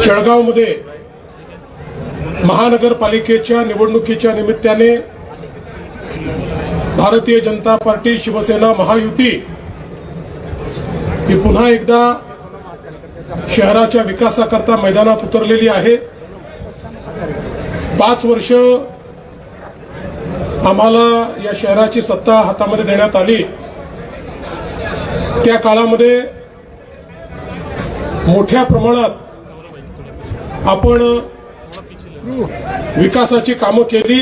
जळगावमध्ये महानगरपालिकेच्या निवडणुकीच्या निमित्ताने भारतीय जनता पार्टी शिवसेना महायुती ही पुन्हा एकदा शहराच्या विकासाकरता मैदानात उतरलेली आहे। 5 वर्ष आम्हाला या शहराची सत्ता हातामध्ये देण्यात आली। त्या काळामध्ये मोठ्या प्रमाणात आपण विकासाची कामं केली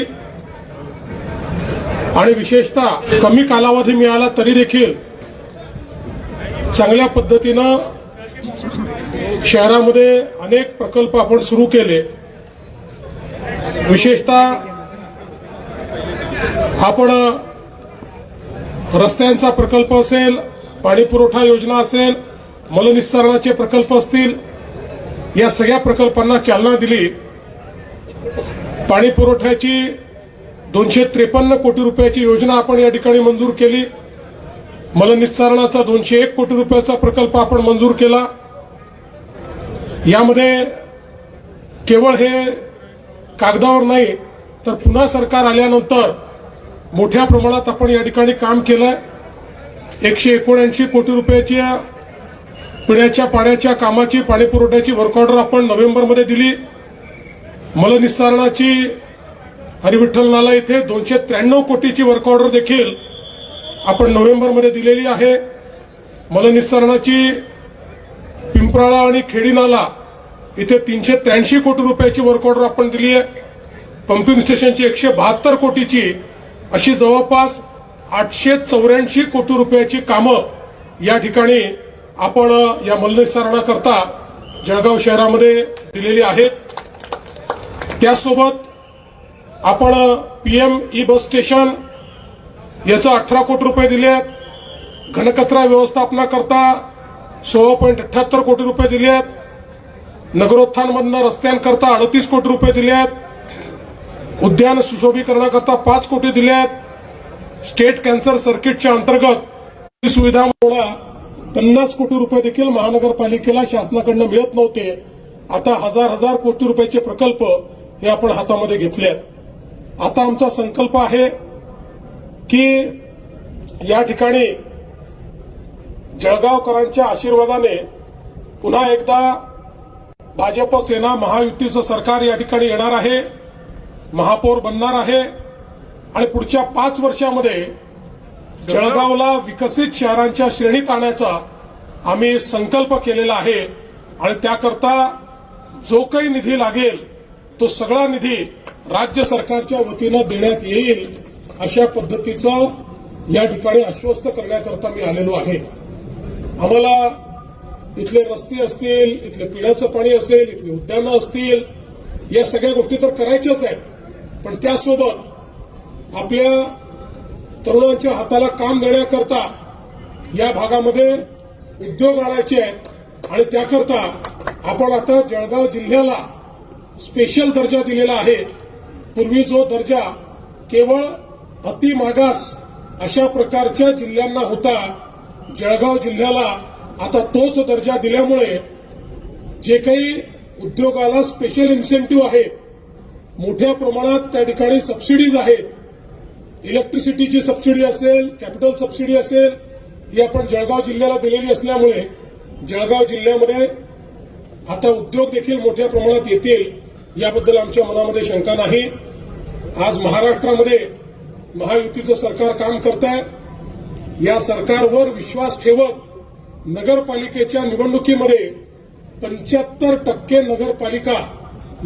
आणि विशेषतः कमी कालावधी मिळाला तरी देखील चांगल्या पद्धतीनं शहरामध्ये अनेक प्रकल्प आपण सुरू केले। विशेषतः आपण रस्त्यांचा प्रकल्प असेल, पाणी पुरवठा योजना असेल, मलनिस्सारणाचे प्रकल्प असतील, या सगळ्या प्रकल्पांना चालना दिली। पाणी पुरवठ्याची 253 कोटी रुपयाची योजना आपण या ठिकाणी मंजूर केली। मलनिस्सारणाचा 201 कोटी रुपयाचा प्रकल्प आपण मंजूर केला। यामध्ये केवळ हे कागदावर नाही तर पुन्हा सरकार आल्यानंतर मोठ्या प्रमाणात आपण या ठिकाणी काम केलंय। 179 कोटी रुपयाची पिण्याच्या पाण्याच्या कामाची पाणी पुरवठ्याची वर्क ऑर्डर आपण नोव्हेंबरमध्ये दिली। मलनिस्सारणाची हरिविठ्ठल नाला इथे 293 कोटीची वर्क ऑर्डर देखील आपण नोव्हेंबरमध्ये दिलेली आहे। मलनिस्सारणाची पिंपराळा आणि खेडी नाला इथे 383 कोटी रुपयाची वर्क ऑर्डर आपण दिली आहे। पंपिंग स्टेशनची 172 कोटीची अशी जवळपास 884 कोटी रुपयाची कामं या ठिकाणी आपण या मलनिस्सारणाकरता जळगाव शहरामध्ये दिलेली आहेत। त्यासोबत आपण पीएम ई बस स्टेशन याचा 18 कोटी रुपये दिले आहेत। घनकचरा व्यवस्थापनाकरता 16.78 कोटी रुपये दिले आहेत। नगरोत्थानमधून रस्त्यांकरता 38 कोटी रुपये दिले आहेत। उद्यान सुशोभीकरणाकरता 5 कोटी दिले आहेत। स्टेट कॅन्सर सर्किटच्या अंतर्गत सुविधा 50 कोटी रुपये देखील महानगरपालिकेला शासनाकडून मिळत नव्हते। आता हजार कोटी रुपयाचे प्रकल्प हे आपण हातामध्ये घेतले आहेत। आता आमचा संकल्प आहे की या ठिकाणी जळगावकरांच्या आशीर्वादाने पुन्हा एकदा भाजप सेना महायुतीचं सरकार या ठिकाणी येणार आहे, महापौर बनणार आहे आणि पुढच्या 5 वर्षामध्ये जळगावला विकसित शहरांच्या श्रेणीत आणण्याचा आम्ही संकल्प केलेला आहे आणि त्याकरता जो काही निधी लागेल तो सगळा निधी राज्य सरकारच्या वतीनं देण्यात येईल अशा पद्धतीचं या ठिकाणी आश्वस्त करण्याकरता मी आलेलो आहे। आम्हाला इथले रस्ते असतील, इथले पिण्याचं पाणी असेल, इथली उद्यानं असतील, या सगळ्या गोष्टी तर करायच्याच आहेत, पण त्यासोबत आपल्या तरुणांच्या हाताला काम देण्याकरता या भागामध्ये उद्योग आणायचे आहेत आणि त्याकरता आपण आता जळगाव जिल्ह्याला स्पेशल दर्जा दिलेला आहे। पूर्वी जो दर्जा केवळ अतिमागास अशा प्रकारच्या जिल्ह्यांना होता, जळगाव जिल्ह्याला आता तोच दर्जा दिल्यामुळे जे काही उद्योगाला स्पेशल इन्सेंटिव्ह आहे, मोठ्या प्रमाणात त्या ठिकाणी सबसिडीज आहेत, इलेक्ट्रिसिटीची सबसिडी असेल, कॅपिटल सबसिडी असेल, ही आपण जळगाव जिल्ह्याला दिलेली असल्यामुळे जळगाव जिल्ह्यामध्ये आता उद्योग देखील मोठ्या प्रमाणात येतील याबद्दल आमच्या मनामध्ये शंका नाही। आज महाराष्ट्रामध्ये महायुतीचं सरकार काम करत आहे। या सरकारवर विश्वास ठेवत नगरपालिकेच्या निवडणुकीमध्ये 75% नगरपालिका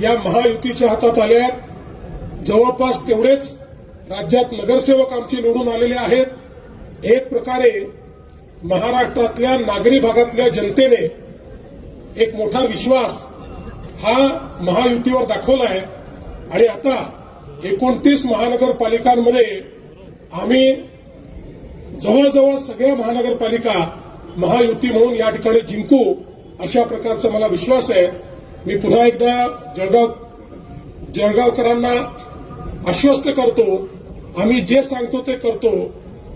या महायुतीच्या हातात आल्या आहेत। जवळपास तेवढेच राज्यात नगरसेवक आमचे निवडून आलेले आहेत। एक प्रकारे महाराष्ट्रातल्या नागरी भागातल्या जनतेने एक मोठा विश्वास हा महायुतीवर दाखवला आहे आणि आता 29 महानगरपालिकांमध्ये आम्ही जवळजवळ सगळ्या महानगरपालिका महायुती म्हणून या ठिकाणी जिंकू अशा प्रकारचा मला विश्वास आहे। मी पुन्हा एकदा जळगावकरांना आश्वस्त करतो, आम्ही जे सांगतो ते करतो।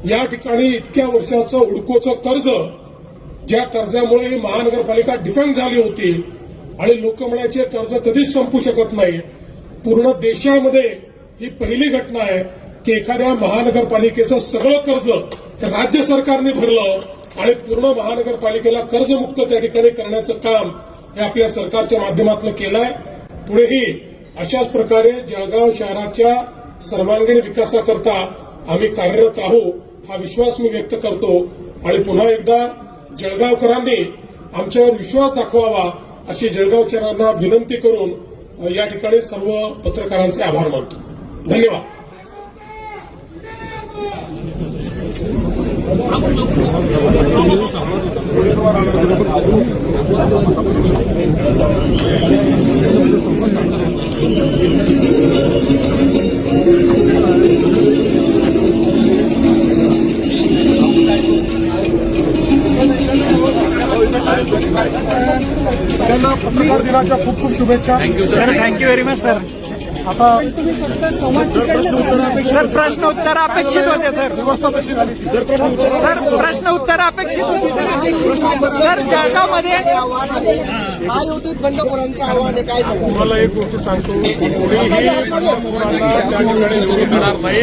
या ठिकाणी इतक्या वर्षाचं हुडकोचं कर्ज, ज्या कर्जामुळे महानगरपालिका डिफॉल्ट झाली होती, आणि लोक म्हणायचे कर्ज कधीच संपू शकत नाही. पूर्ण देशामध्ये ही पहिली घटना आहे की एखाद्या महानगरपालिकेचं सगळं कर्ज राज्य सरकारने भरलं आणि पूर्ण महानगरपालिकेला कर्जमुक्त त्या ठिकाणी करण्याचं काम हे आपल्या सरकारच्या माध्यमातून केलं आहे. पुढेही अशाच प्रकारे जळगाव शहराच्या सर्वांगीण विकासाकरता आम्ही कार्यरत आहोत हा विश्वास मी व्यक्त करतो. आणि पुन्हा एकदा जळगावकरांनी आमच्यावर विश्वास दाखवावा अशी जळगावकरांना विनंती करून या ठिकाणी सर्व पत्रकारांचे आभार मानतो. धन्यवाद. त्यांना पत्रकार दिनाच्या खूप खूप शुभेच्छा. Sir thank you very much sir. आता सर प्रश्न उत्तर अपेक्षित होते सर. व्यवस्था कशी झाली सर प्रश्न उत्तर अपेक्षित होती सर. जळगावमध्ये महायुतीत बंडखोरांचं आव्हान आहे, काय सांगू? तुम्हाला एक गोष्ट सांगतो, कोणीही बंडखोरांना त्या ठिकाणी निवडून देणार नाही.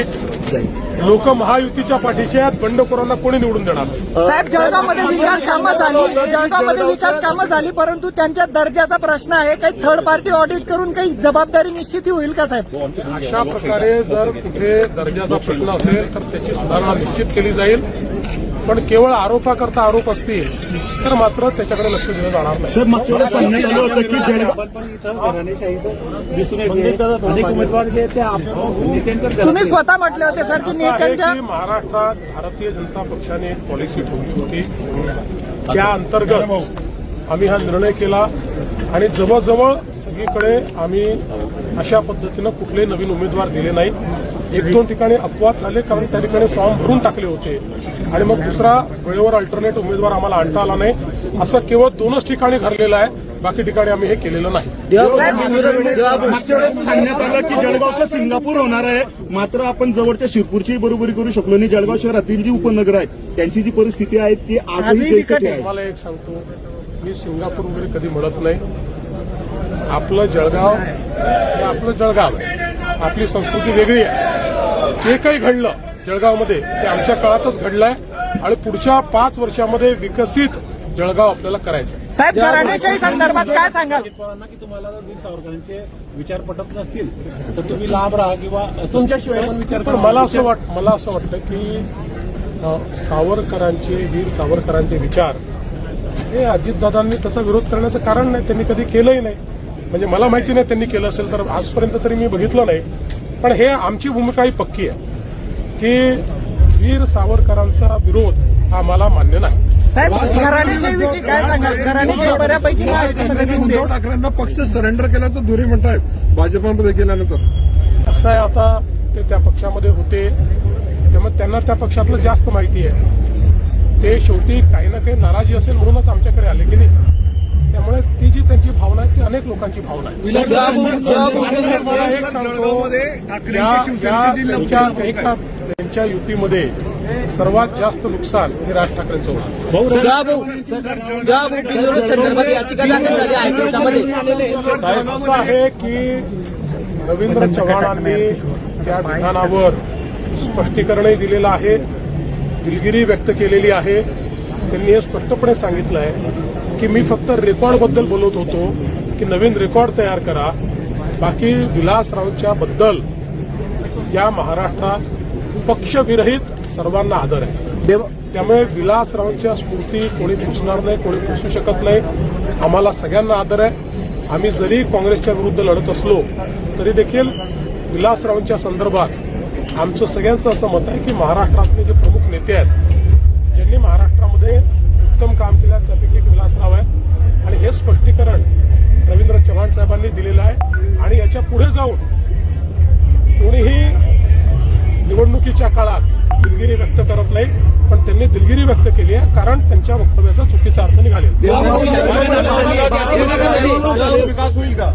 लोक महायुतीच्या पाठीशी आहेत. बंडखोरांना कोणी निवडून देणार नाही. साहेब जळगावमध्ये विकास कामं झाली, जळगावमध्ये विकास कामं झाली, परंतु त्यांच्या दर्जाचा प्रश्न आहे. काही थर्ड पार्टी ऑडिट करून काही जबाबदारी निश्चिती होईल का साहेब? अशा प्रकारे जर कुठे दर्जाचा प्रश्न असेल तर त्याची सुधारणा निश्चित केली जाईल. पण केवळ आरोपाकरता आरोप असतील तर मात्र त्याच्याकडे लक्ष दिलं जाणार नाही. सर मागच्या वेळेस सांगण्यात आलं होतं की जळगाव तुम्ही स्वतः म्हटले होते सर की असं आहे नेत्यांच्या की महाराष्ट्रात भारतीय जनता पक्षाने एक पॉलिसी ठेवली होती. त्या अंतर्गत आम्ही हा निर्णय केला आणि जवळजवळ सगळीकडे आम्ही अशा पद्धतीनं कुठलेही नवीन उमेदवार दिले नाही. एक दोन ठिकाणी अपवाद झाले कारण त्या ठिकाणी फॉर्म भरून टाकले होते आणि मग दुसरा वेळेवर अल्टरनेट उमेदवार आम्हाला आणता आला नाही. असं केवळ 2च ठिकाणी घडलेलं आहे. बाकी ठिकाणी आम्ही हे केलेलं नाही. मागच्या वेळेस सांगण्यात आलं की जळगावचं सिंगापूर होणार आहे, मात्र आपण जवळच्या शिरपूरची बरोबरी करू शकलो नाही. जळगाव शहरातील जी उपनगर आहेत त्यांची जी परिस्थिती आहे ती आजही जैसे आहे. तुम्हाला एक सांगतो, मी सिंगापूर वगैरे कधी म्हणत नाही. आपलं जळगाव हे आपलं जळगाव आहे. आपली संस्कृती वेगळी आहे. जे काही घडलं जळगावमध्ये ते आमच्या काळातच घडलंय आणि पुढच्या 5 वर्षामध्ये विकसित जळगाव आपल्याला करायचं आहे. साहेब घराणेशाही संदर्भात काय सांगाल? की तुम्हाला जर वीर सावरकरांचे विचार पटत नसतील तर तुम्ही लांब राहा किंवा तुमच्याशिवाय पण विचार पण करा. मला असं वाटतं की वीर सावरकरांचे विचार हे अजितदादांनी त्याचा विरोध करण्याचं कारण नाही. त्यांनी कधी केलंही नाही. म्हणजे मला माहिती नाही त्यांनी केलं असेल तर आजपर्यंत तरी मी बघितलं नाही. पण हे आमची भूमिका ही पक्की आहे की वीर सावरकरांचा विरोध हा मला मान्य नाही. साहेब घराणेशाहीविषयी काय सांगाल? घराणेशाही बऱ्यापैकी उद्धव ठाकरेंना पक्ष सरेंडर केल्याचं धुरी म्हणतायत भाजपामध्ये गेल्यानंतर. असं आहे, आता ते त्या पक्षामध्ये होते त्यामुळे त्यांना त्या पक्षातलं जास्त माहिती आहे. ते शेवटी काही ना काही नाराजी असेल म्हणूनच आमच्याकडे आले की नाही. त्यामुळे ती जी त्यांची भावना आहे ती अनेक लोकांची भावना आहे. मला एक सांगतो, त्यांच्या युतीमध्ये सर्वात जास्त नुकसान हे राज ठाकरेंचं होतं. साहेब असं आहे की रवींद्र चव्हाणांनी त्या विधानावर स्पष्टीकरणही दिलेलं आहे, दिलगिरी व्यक्त केलेली आहे. त्यांनी हे स्पष्टपणे सांगितलं आहे की मी फक्त रेकॉर्डबद्दल बोलत होतो की नवीन रेकॉर्ड तयार करा. बाकी विलासरावांच्या बद्दल या महाराष्ट्रात पक्षविरहित सर्वांना आदर आहे. त्यामुळे विलासरावांच्या स्मृती कोणी पुसणार नाही, कोणी पुसू शकत नाही. आम्हाला सगळ्यांना आदर आहे. आम्ही जरी काँग्रेसच्या विरुद्ध लढत असलो तरी देखील विलासरावांच्या संदर्भात आमचं सगळ्यांचं असं मत आहे की महाराष्ट्रातले जे प्रमुख नेते आहेत ज्यांनी महाराष्ट्रामध्ये उत्तम काम केलं त्यापैकी एक विलासराव आहे. आणि हे स्पष्टीकरण रवींद्र चव्हाण साहेबांनी दिलेलं आहे. आणि याच्या पुढे जाऊन कोणीही निवडणुकीच्या काळात दिलगिरी व्यक्त करत नाही, पण त्यांनी दिलगिरी व्यक्त केली आहे कारण त्यांच्या वक्तव्याचा चुकीचा अर्थ निघालेला. विकास होईल का?